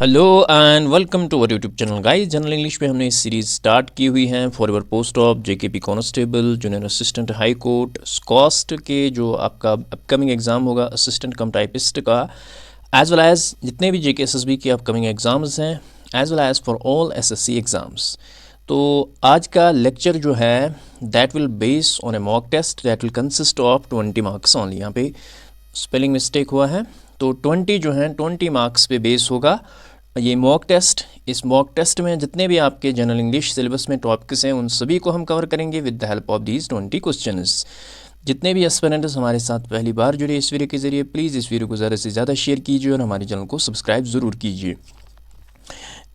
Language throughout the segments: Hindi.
Hello and welcome to our YouTube channel guys. General English में हमने इस सीरीज़ स्टार्ट की हुई है for your post of JKP constable, junior assistant high court, SKUAST के जो आपका अपकमिंग एग्ज़ाम होगा असिस्टेंट कम टाइपिस्ट का, एज वेल एज जितने भी जेके एसएसबी के अपकमिंग एग्ज़ाम्स हैं, as well as for all SSC exams. तो आज का लेक्चर जो है that will base on a mock test that will consist of 20 marks only. यहाँ पे स्पेलिंग मिस्टेक हुआ है, तो 20 जो है 20 मार्क्स पे बेस होगा ये मॉक टेस्ट। इस मॉक टेस्ट में जितने भी आपके जनरल इंग्लिश सिलेबस में टॉपिक्स हैं उन सभी को हम कवर करेंगे with the help of these 20 questions. जितने भी एस्पिरेंट्स हमारे साथ पहली बार जुड़े इस वीडियो के ज़रिए, प्लीज़ इस वीडियो को ज़्यादा से ज़्यादा शेयर कीजिए और हमारे चैनल को सब्सक्राइब ज़रूर कीजिए।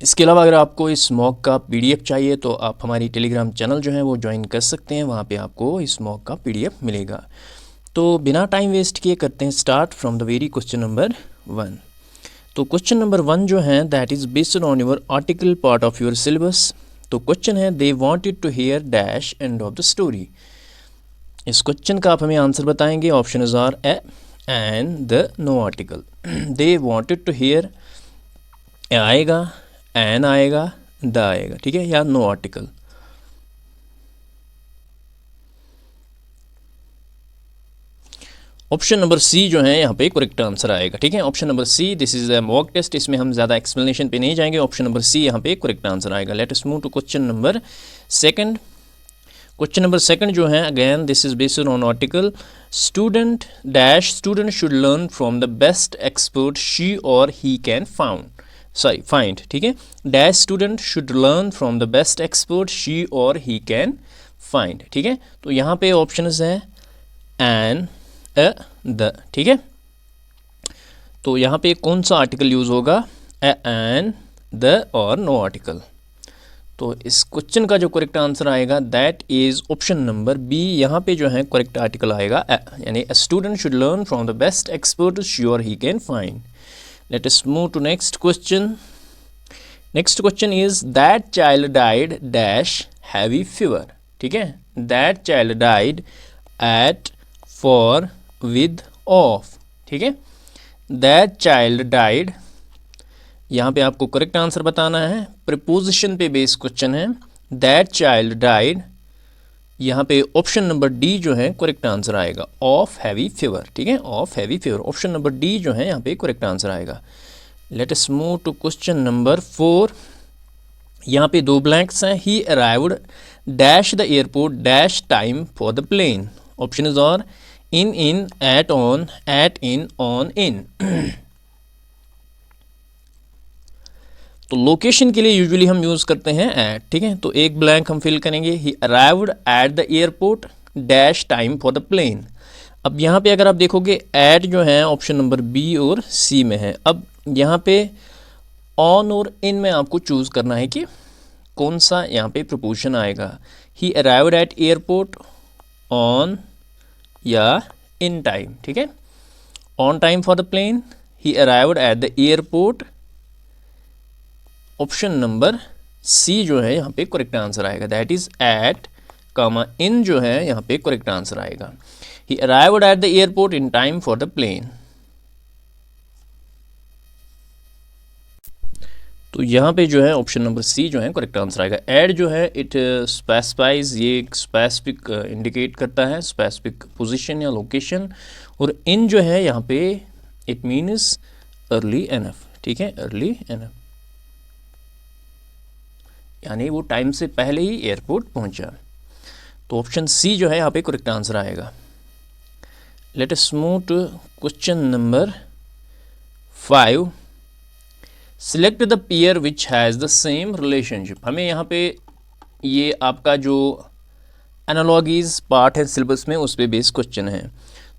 इसके अलावा अगर आपको इस मॉक का पीडीएफ चाहिए तो आप हमारी टेलीग्राम चैनल जो है वो ज्वाइन कर सकते हैं, वहाँ पे आपको इस मॉक का पीडीएफ मिलेगा। तो बिना टाइम वेस्ट किए करते हैं start from the very question number 1। तो क्वेश्चन नंबर 1 जो है that is based on your article part of your syllabus. तो क्वेश्चन है they wanted to hear dash end of the story. इस क्वेश्चन का आप हमें आंसर बताएंगे। Option are a an the no article. They wanted to hear आएगा, एन आएगा, द आएगा, ठीक है, या no article. Option number C जो है यहाँ पे करेक्ट आंसर आएगा, ठीक है। Option number C, this is a mock test, इसमें हम ज़्यादा एक्सप्लेनेशन पे नहीं जाएंगे। ऑप्शन नंबर सी यहाँ पे करेक्ट आंसर आएगा। Let us move to question number second. Question number second जो है again this is based on article student dash student should learn from the best expert she or he can find, ठीक है। Dash student should learn from the best expert she or he can find, ठीक है। तो यहाँ पे ऑप्शन है एन द, ठीक है। तो यहाँ पे कौन सा आर्टिकल यूज़ होगा, एन, द और नो आर्टिकल। तो इस क्वेश्चन का जो करेक्ट आंसर आएगा that is option number B. यहाँ पे जो है करेक्ट आर्टिकल आएगा यानी a student should learn from the best expert sure he can find. Let us move to next question. Next question is that child died dash heavy fever, ठीक है। That child died at for with of, ठीक है। दैट चाइल्ड डाइड, यहाँ पे आपको करेक्ट आंसर बताना है। प्रीपोजिशन पे बेस क्वेश्चन है। दैट चाइल्ड डाइड, यहाँ पे ऑप्शन नंबर डी जो है करेक्ट आंसर आएगा, ऑफ हैवी फीवर, ठीक है, of heavy fever. Option number D जो है यहाँ पे करेक्ट आंसर आएगा। Let us move to question number 4। यहाँ पे दो ब्लैंक्स हैं। He arrived dash the airport dash time for the plane. Option is are in, at, on, at, in, on, इन। तो लोकेशन के लिए यूजुअली हम यूज़ करते हैं एट, ठीक है। तो एक ब्लैंक हम फिल करेंगे। He arrived at the airport dash time for the plane. अब यहाँ पे अगर आप देखोगे एट जो है ऑप्शन नंबर बी और सी में है। अब यहाँ पे ऑन और इन में आपको चूज़ करना है कि कौन सा यहाँ पे प्रपोजिशन आएगा। He arrived at airport on या इन टाइम, ठीक है। On time for the plane, he arrived at the airport. Option number C जो है यहाँ पे करेक्ट आंसर आएगा, that is at comma in जो है यहाँ पे करेक्ट आंसर आएगा। He arrived at the airport in time for the plane. तो यहाँ पे जो है ऑप्शन नंबर सी जो है करेक्ट आंसर आएगा। एड जो है इट स्पेसिफाइज, ये एक स्पेसिफिक इंडिकेट करता है स्पेसिफिक पोजीशन या लोकेशन। और इन जो है यहाँ पे इट मीन्स अर्ली एनफ, ठीक है, अर्ली एनफ, यानी वो टाइम से पहले ही एयरपोर्ट पहुँचा। तो ऑप्शन सी जो है यहाँ पे करेक्ट आंसर आएगा। Let us move to question number 5। Select the pair which has the same relationship. हमें यहाँ पे ये आपका जो एनालॉगीज पार्ट है सिलेबस में उस पर बेस क्वेश्चन है।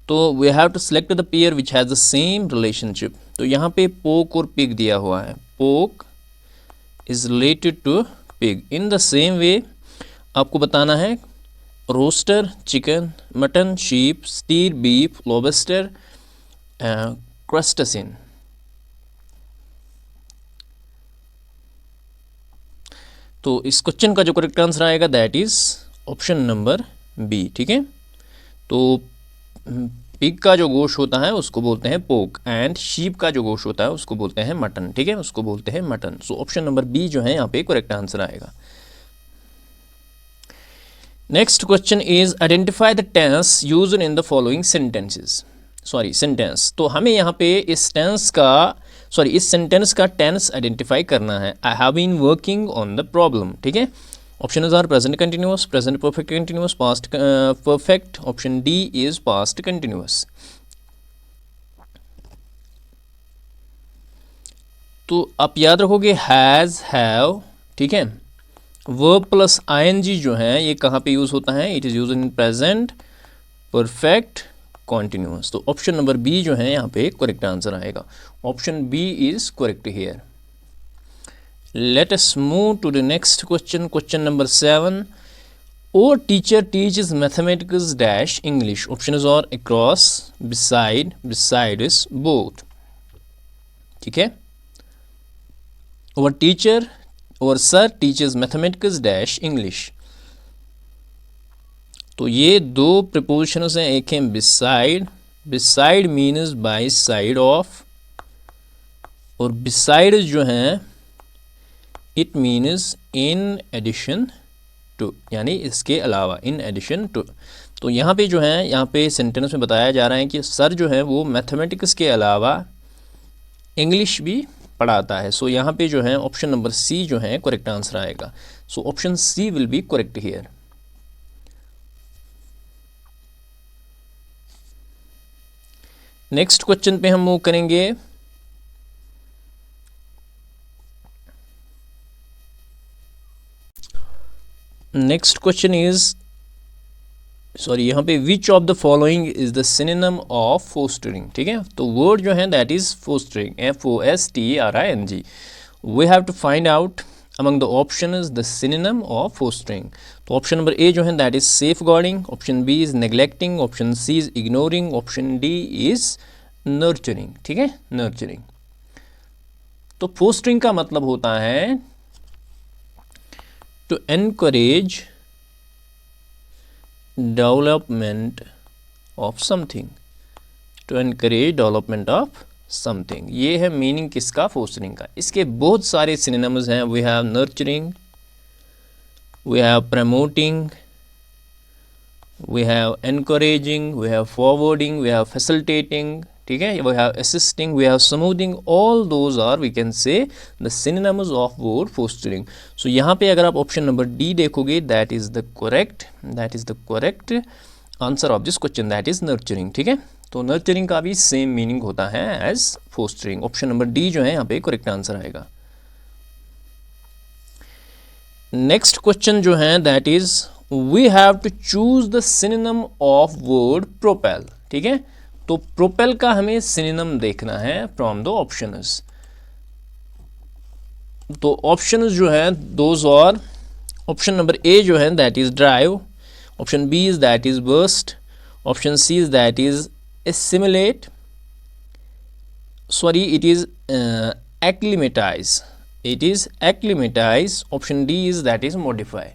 तो we have to select the pair which has the same relationship. तो यहाँ पे पोक और पिग दिया हुआ है। Pork is related to pig. In the same way आपको बताना है rooster chicken, mutton sheep, steer beef, lobster, crustacean. तो इस क्वेश्चन का जो करेक्ट आंसर आएगा that is option number B, ठीक है। तो पिग का जो गोश्त होता है उसको बोलते हैं पोक, एंड शीप का जो गोश्त होता है उसको बोलते हैं मटन, ठीक है, उसको बोलते हैं mutton. So option number B जो है यहाँ पे करेक्ट आंसर आएगा। Next question is identify the tense used in the following sentences, sentence. तो हमें यहाँ पे इस सेंटेंस का टेंस आइडेंटिफाई करना है। I have been working on the problem, ठीक है। Option are present continuous, present perfect continuous, past perfect, option D is past continuous. तो आप याद रखोगे हैज़, हैव, ठीक है। वर्ब प्लस आईएनजी जो है ये कहाँ पे यूज़ होता है? It is use in present perfect continuous. तो ऑप्शन नंबर बी जो है यहाँ पे करेक्ट आंसर आएगा। Option B is correct here. Let us move to the next question, question number 7। Our teacher teaches mathematics dash English. Options are across, beside, besides, both. ठीक है। Our sir teaches mathematics dash English. तो ये दो prepositions हैं, एक है beside, beside means by side of, और beside जो है it means in addition to, यानी इसके अलावा, in addition to। तो यहाँ पे जो है, यहाँ पे सेंटेंस में बताया जा रहा है कि सर जो है वो मैथमेटिक्स के अलावा इंग्लिश भी पढ़ाता है। सो यहाँ पे जो है ऑप्शन नंबर सी जो है करेक्ट आंसर आएगा। So option C will be correct here. Next question पे हम मूव करेंगे। नेक्स्ट क्वेश्चन इज, यहाँ पे which of the following is the synonym of fostering, ठीक है। तो वर्ड जो है that is fostering, FOSTERING। We have to find out among the option is the synonym of fostering. तो ऑप्शन नंबर ए जो है that is safeguarding, option B is neglecting, option C is ignoring, option D is nurturing, ठीक है, नर्चरिंग। तो फोस्टरिंग का मतलब होता है to encourage development of something, to encourage development of something, ये है मीनिंग किसका? फोस्टरिंग का। इसके बहुत सारे सिनोनिम्स हैं। We have nurturing, we have promoting, we have encouraging, we have forwarding, we have facilitating, ठीक है, we have assisting, we have smoothing. All those are we can say the synonyms of word fostering. So यहाँ पे अगर आप ऑप्शन नंबर डी देखोगे that is the correct answer of this question, that is nurturing, ठीक है। तो नर्चरिंग का भी सेम मीनिंग होता है as fostering. Option number D जो है यहाँ पे करेक्ट आंसर आएगा। नेक्स्ट क्वेश्चन जो है that is we have to choose the synonym of word propel, ठीक है। तो प्रोपेल का हमें सिनोनिम देखना है फ्रॉम द ऑप्शंस। तो ऑप्शंस जो है those are, option number A जो है that is drive, option B is that is burst, option C is that is assimilate, it is acclimatize, option D is that is modify।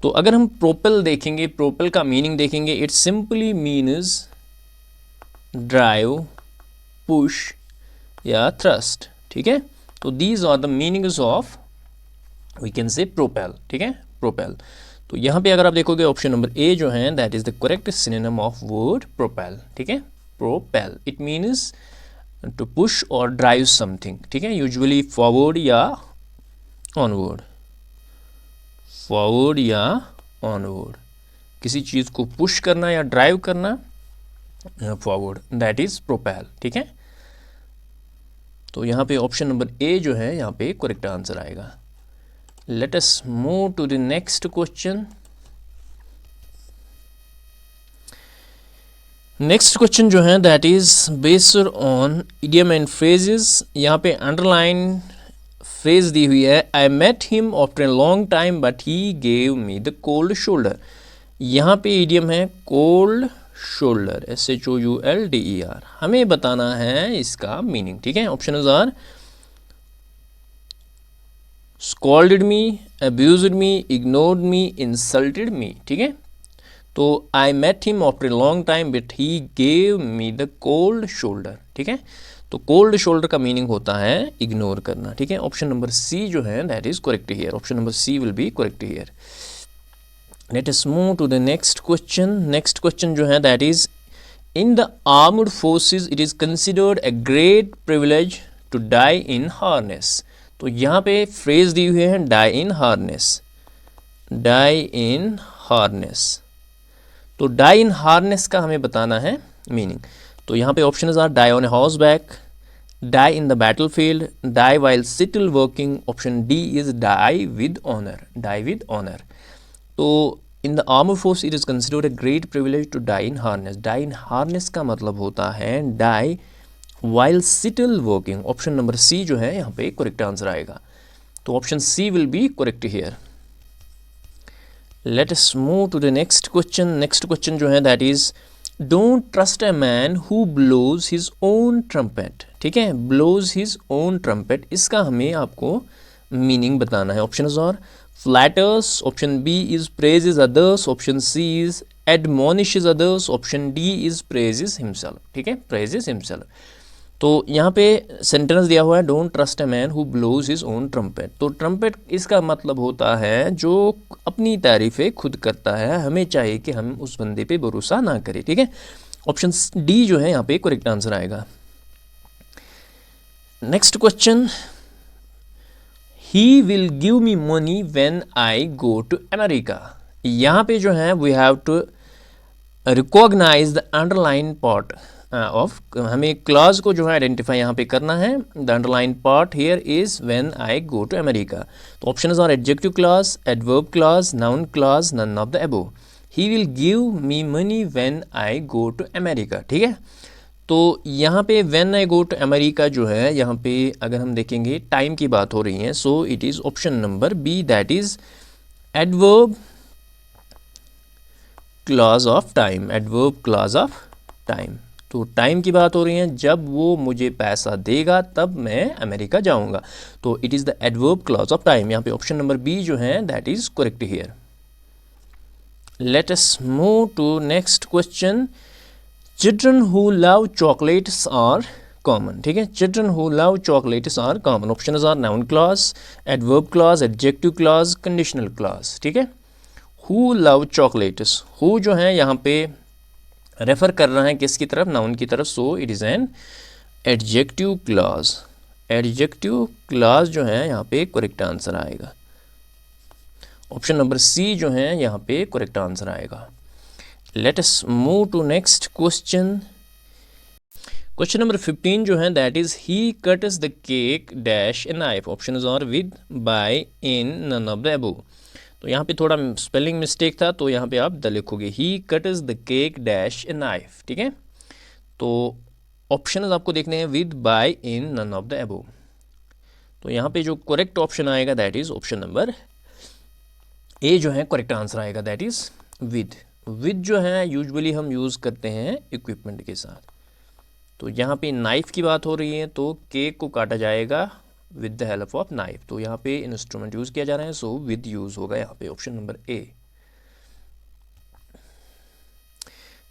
तो अगर हम प्रोपेल देखेंगे, प्रोपेल का मीनिंग देखेंगे, it simply means drive, push या थ्रस्ट, ठीक है। तो these are the meanings of we can say propel, ठीक है, प्रोपेल। तो यहाँ पे अगर आप देखोगे ऑप्शन नंबर ए जो है that is the correct synonym of word propel, ठीक है। Propel it means to push और ड्राइव समथिंग, ठीक है, यूजुअली फॉरवर्ड या ऑनवर्ड, फॉरवर्ड या ऑनवर्ड, किसी चीज़ को पुश करना या ड्राइव करना फॉरवर्ड, दैट इज प्रोपेल, ठीक है। तो यहाँ पे ऑप्शन नंबर ए जो है यहाँ पे करेक्ट आंसर आएगा। Let us move to the next question. Next question जो है that is based on idiom and phrases। यहाँ पे underline phrase दी हुई है, I met him after a long time but he gave me the cold shoulder। यहाँ पे idiom है cold shoulder, SHOULDER। हमें बताना है इसका मीनिंग, ठीक है। Options are scolded me, abused me, ignored me, insulted me, ठीक है। तो I met him after a long time but he gave me the cold shoulder, ठीक है। तो कोल्ड शोल्डर का मीनिंग होता है इग्नोर करना, ठीक है। ऑप्शन नंबर सी जो है that is correct here, option number C will be correct here. Let us move to the next question. Next question जो है that is in the armed forces it is considered a great privilege to die in harness. तो यहाँ पे फ्रेज दी हुई है die in harness, die in harness. तो डाई इन हार्नेस का हमें बताना है मीनिंग। तो यहाँ पे option are die on a horse back, die in the battle field, die while still working, option D is die with honour, die with honour. तो in the armed force it is considered a great privilege to die in harness. Die in harness का मतलब होता है die while still working. Option number C जो है यहाँ पे करेक्ट आंसर आएगा। तो option C will be correct here. Let us move to the next question. Next question जो है that is don't trust a man who blows his own trumpet, ठीक है। ब्लोज हिज ओन ट्रम्पेट, इसका हमें आपको मीनिंग बताना है। Option are flatters, option B is praises others, option C is admonishes others, option D is praises himself, ठीक है, प्रेजेस हिमसेल्फ। तो यहाँ पे सेंटेंस दिया हुआ है don't trust a man who blows his own trumpet. तो ट्रम्पेट इसका मतलब होता है जो अपनी तारीफ़ें खुद करता है, हमें चाहिए कि हम उस बंदे पे भरोसा ना करें, ठीक है। ऑप्शन डी जो है यहाँ पे करेक्ट आंसर आएगा। Next question, he will give me money when I go to America. यहाँ पे जो है we have to recognise the underline part of, हमें क्लॉज को जो है आइडेंटिफाई यहाँ पे करना है। The underline part here is when I go to America. तो options are adjective clause, adverb clause, noun clause, none of the above. He will give me money when I go to America, ठीक है। तो यहाँ पे when I go to America जो है यहाँ पे अगर हम देखेंगे टाइम की बात हो रही है, so it is option number B that is adverb clause of time, adverb clause of time. तो टाइम की बात हो रही है, जब वो मुझे पैसा देगा तब मैं अमेरिका जाऊंगा। तो it is the adverb clause of time. यहाँ पे ऑप्शन नंबर बी जो है that is correct here. Let us move to next question. Children who love chocolates are common, ठीक है। Children who love chocolates are common. Option are noun clause, adverb clause, adjective clause, conditional clause, ठीक है। हु लव चॉकलेट्स, हु जो है यहाँ पे रेफर कर रहा है किसकी तरफ, नाउन की तरफ। So it is an adjective clause. Adjective clause जो है यहाँ पे करेक्ट आंसर आएगा। ऑप्शन नंबर सी जो है यहाँ पे करेक्ट आंसर आएगा। Let us move to next question. Question number 15 जो है that is he cuts the cake dash a knife. Option are with, by, in, none of the above. तो यहाँ पे थोड़ा स्पेलिंग मिस्टेक था, तो यहाँ पे आप द लिखोगे he cuts the cake dash a knife, ठीक है। तो ऑप्शन आपको देखने हैं with, by, in, none of the above. तो यहाँ पे जो करेक्ट ऑप्शन आएगा that is option number A जो है करेक्ट आंसर आएगा, दैट इज विद। विद जो है यूजुअली हम यूज़ करते हैं इक्विपमेंट के साथ। तो यहाँ पे नाइफ़ की बात हो रही है तो केक को काटा जाएगा with the help of knife. तो यहाँ पे इंस्ट्रूमेंट यूज़ किया जा रहा है, सो विद यूज़ होगा यहाँ पे option number A.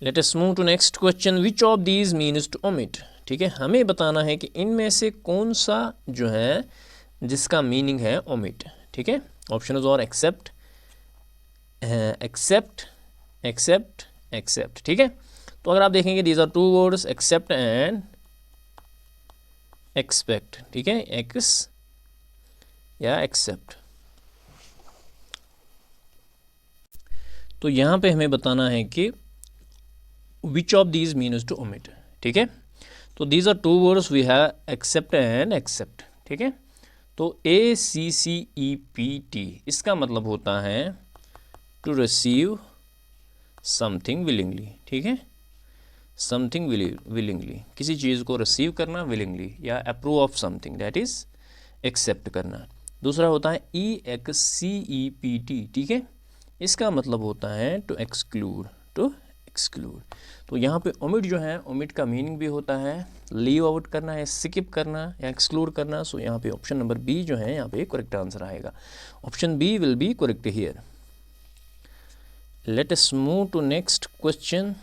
Let us move to next question. Which of these means to omit, ठीक है। हमें बताना है कि इनमें से कौन सा जो है जिसका मीनिंग है ओमिट, ठीक है। ऑप्शन और एक्सेप्ट, एक्सेप्ट, एक्सेप्ट, एक्सेप्ट, ठीक है। तो अगर आप देखेंगे these are two words, except and expect, ठीक है, एक्स या एक्सेप्ट। तो यहाँ पे हमें बताना है कि which of these means to omit, ठीक है। तो these are two words we have except and except, ठीक है। तो ACCEPT इसका मतलब होता है टू रिसीव समथिंग विलिंगली, ठीक है। समथिंग विलिंगली, किसी चीज़ को रिसीव करना विलिंगली, या approve of something that is except करना। दूसरा होता है EXCEPT, ठीक है। इसका मतलब होता है टू एक्सक्लूड, टू एक्सक्लूड। तो यहाँ पे ओमिट जो है, ओमिट का मीनिंग भी होता है लीव आउट करना या स्किप करना या एक्सक्लूड करना। सो यहाँ पे ऑप्शन नंबर बी जो है यहाँ पे करेक्ट आंसर आएगा। Option B will be correct here. Let us move to next question.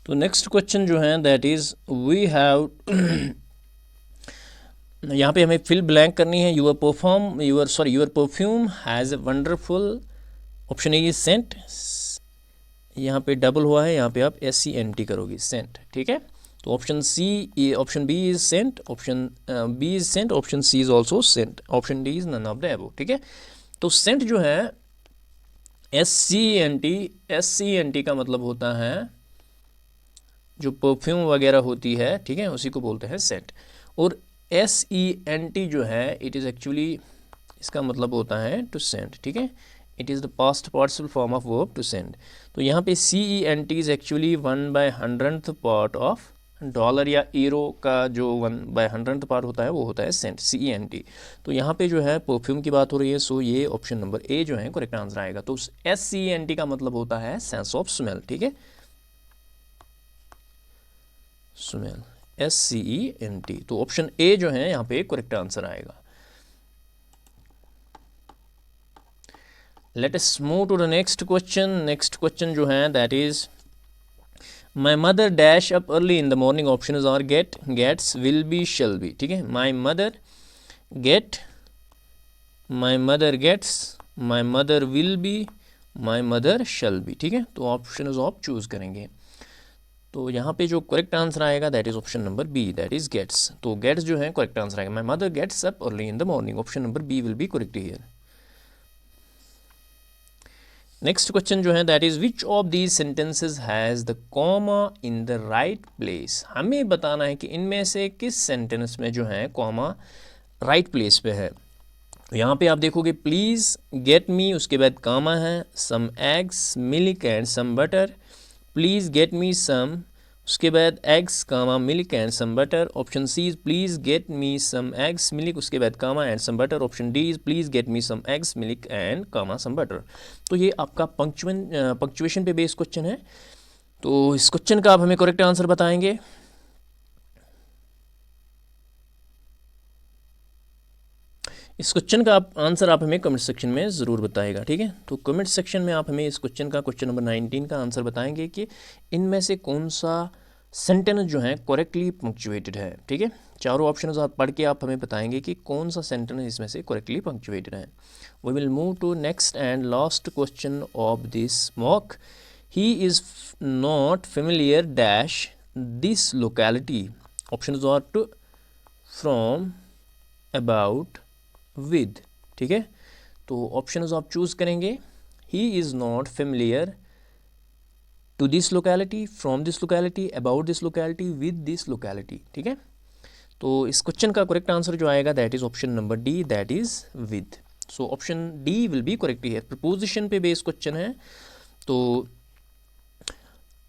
तो नेक्स्ट क्वेश्चन जो है दैट इज वी हैव यहाँ पे हमें फिल ब्लैंक करनी है। Your perfume has a wonderful, option A is scent, यहाँ पे डबल हुआ है, यहाँ पे आप SENT करोगे, सेंट, ठीक है। तो option B is Saint, option B is Saint, option C is also scent, option D is none of the above, ठीक है। तो सेंट जो है SCENT का मतलब होता है जो परफ्यूम वगैरह होती है, ठीक है, उसी को बोलते हैं सेंट। और SENT जो है इट इज़ एक्चुअली, इसका मतलब होता है टू सेंड, ठीक है। It is the past participle form of verb to send. तो यहाँ पे CENT is actually 1/100th part of dollar या यूरो का जो 1/100th पार्ट होता है वो होता है सेंट, CENT। तो यहाँ पे जो है परफ्यूम की बात हो रही है, सो ये ऑप्शन नंबर ए जो है करेक्ट आंसर आएगा। तो SCENT का मतलब होता है सेंस ऑफ स्मेल, ठीक है, स्मेल, SCENT। तो ऑप्शन ए जो है यहाँ पे करेक्ट आंसर आएगा। Let us move to the next question. Next question जो है that is my mother dash up early in the morning. Options are get, gets, will be, shall be, ठीक है। My mother get, my mother gets, my mother will be, my mother shall be, ठीक है। तो ऑप्शन आप चूज करेंगे। तो यहाँ पे जो करेक्ट आंसर आएगा that is option number B, that is gets. तो गेट्स जो है करेक्ट आंसर आएगा। My mother gets up early in the morning, option number B will be correct here. Next question जो है that is which of these sentences has the comma in the right place. हमें बताना है कि इनमें से किस सेंटेंस में जो है कॉमा राइट प्लेस पे है। तो यहाँ पे आप देखोगे प्लीज गेट मी, उसके बाद कॉमा है, some eggs, milk and some butter, please get me some, उसके बाद eggs comma milk and some butter. Option C is please get me some eggs milk, उसके बाद comma and some butter. Option D is please get me some eggs milk and comma some butter. तो ये आपका पंक्चुएशन पे बेस्ड क्वेश्चन है। तो इस क्वेश्चन का आप हमें करेक्ट आंसर बताएंगे। इस क्वेश्चन का आंसर आप हमें कमेंट सेक्शन में ज़रूर बताएगा, ठीक है। तो कमेंट सेक्शन में आप हमें इस क्वेश्चन का, क्वेश्चन नंबर 19 का आंसर बताएंगे कि इनमें से कौन सा सेंटेंस जो है करेक्टली पंक्चुएटेड है, ठीक है। चारों ऑप्शन आप पढ़ के आप हमें बताएंगे कि कौन सा सेंटेंस इसमें से करेक्टली पंक्चुएटेड है। We will move to next and last question of this mock. He is not familiar dash this locality. Option are two, from, about, with, ठीक है। तो ऑप्शंस आप चूज करेंगे। He is not familiar to this locality, from this locality, about this locality, with this locality, ठीक है। तो इस क्वेश्चन का करेक्ट आंसर जो आएगा that is option number D, that is with. So option D will be correct here. Preposition पे बेस्ड क्वेश्चन है। तो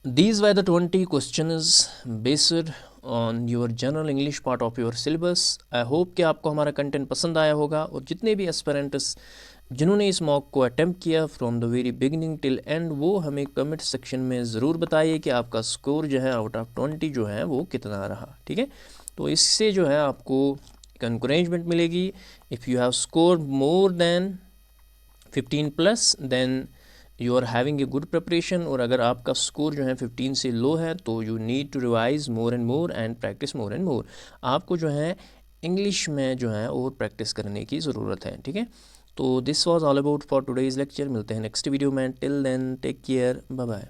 these were the 20 questions based on your general English part of your syllabus. I hope कि आपको हमारा कंटेंट पसंद आया होगा। और जितने भी एस्पिरेंट्स जिन्होंने इस मॉक को अटेम्प्ट किया from the very beginning till and, वो हमें कमेंट सेक्शन में ज़रूर बताइए कि आपका स्कोर जो है आउट ऑफ 20 जो है वो कितना रहा, ठीक है। तो इससे जो है आपको एक एनकरेजमेंट मिलेगी। If you have score more than 15+ then you are having a good preparation. और अगर आपका स्कोर जो है 15 से लो है तो you need to revise more and practice more and more. आपको जो है इंग्लिश में जो है और प्रैक्टिस करने की ज़रूरत है, ठीक है। तो this was all about for today's lecture. मिलते हैं नेक्स्ट वीडियो में। Till then take care, bye bye.